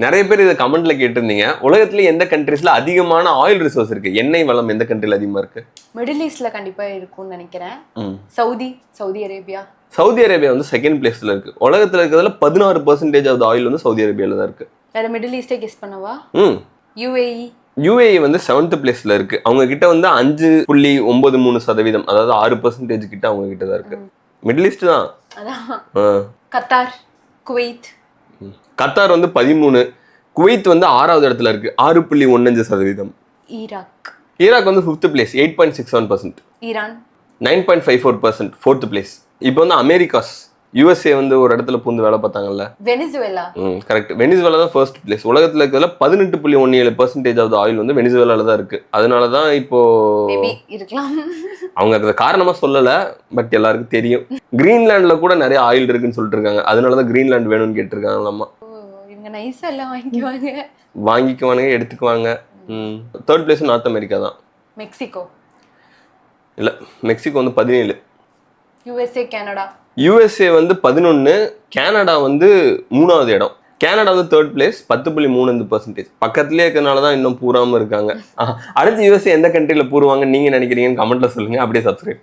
நிறைய பேர் இதை கமெண்ட்ல கேட்டிருந்தீங்க. உலகத்துல எந்த கண்ட்ரீஸ்ல அதிகமான ஆயில் ரிசோர்ஸ் இருக்கு, எண்ணெய் வளம் எந்த கண்ட்ரில அதிகமா இருக்கு? மிடில் ஈஸ்ட்ல கண்டிப்பா இருக்கும்னு நினைக்கிறேன். Saudi Arabia. சவுதி அரேபியா வந்து செகண்ட் பிளேஸ்ல இருக்கு. உலகத்துல இருக்கிறதுல 16% ஆஃப் ஆயில் வந்து சவுதி அரேபியால தான் இருக்கு. வேற மிடில் ஈஸ்டே கெஸ் பண்ணவா? யுஏஇ வந்து 7th பிளேஸ்ல இருக்கு. அவங்க கிட்ட வந்து 5.93%, அதாவது 6% கிட்ட அவங்க கிட்ட தான் இருக்கு. மிடில் ஈஸ்ட் தான். Qatar, Kuwait. கத்தார் வந்து 13, குவைத் வந்து 6வது இடத்துல இருக்கு, 6.15%. ஈராக் வந்து 5th place, 8.67%. Iran 9.54%, 4th place. இப்போ வந்து அமெரிக்காஸ், யுஎஸ்ஏ வந்து ஒரு இடத்துல பூந்து வேலை பார்த்தாங்கல்ல, வெனிசுவேலா. கரெக்ட். வெனிசுவேலா தான் ஃபர்ஸ்ட் பிளேஸ். உலகத்துல இருக்கிறதுல 18.17% ஆஃப் ஆயில் வந்து வெனிசுவேலால தான் இருக்கு. அதனால தான் இப்போ இருக்கலாம், அவங்க அதை காரணமா சொல்லல, பட் எல்லாருக்கும் தெரியும். கிரீன்லாண்ட்ல கூட நிறைய ஆயில் இருக்குன்னு சொல்லிட்டு இருக்காங்க. அதனாலதான் கிரீன்லாண்ட் வேணும்னு கேட்டிருக்காங்களாமா. இவங்க நைஸா எல்லாம் வாங்கிக்குவானுங்க, எடுத்துக்குவாங்க. 3rd பிளேஸ் நார்த் அமெரிக்கா தான். மெக்சிகோ இல்ல, மெக்சிகோ வந்து 17. USA, Canada. யுஎஸ்ஏ வந்து 11, கனடா வந்து 3வது இடம். கனடா வந்து 3rd பிளேஸ், 10.35%. பக்கத்துலேயே இருக்கிறனால தான் இன்னும் பூராம இருக்காங்க. அடுத்து யுஎஸ்ஏ எந்த கண்ட்ரில பூருவாங்க நீங்க நினைக்கிறீங்கன்னு கமெண்ட்ல சொல்லுங்க. அப்படியே சப்ஸ்கிரைப்.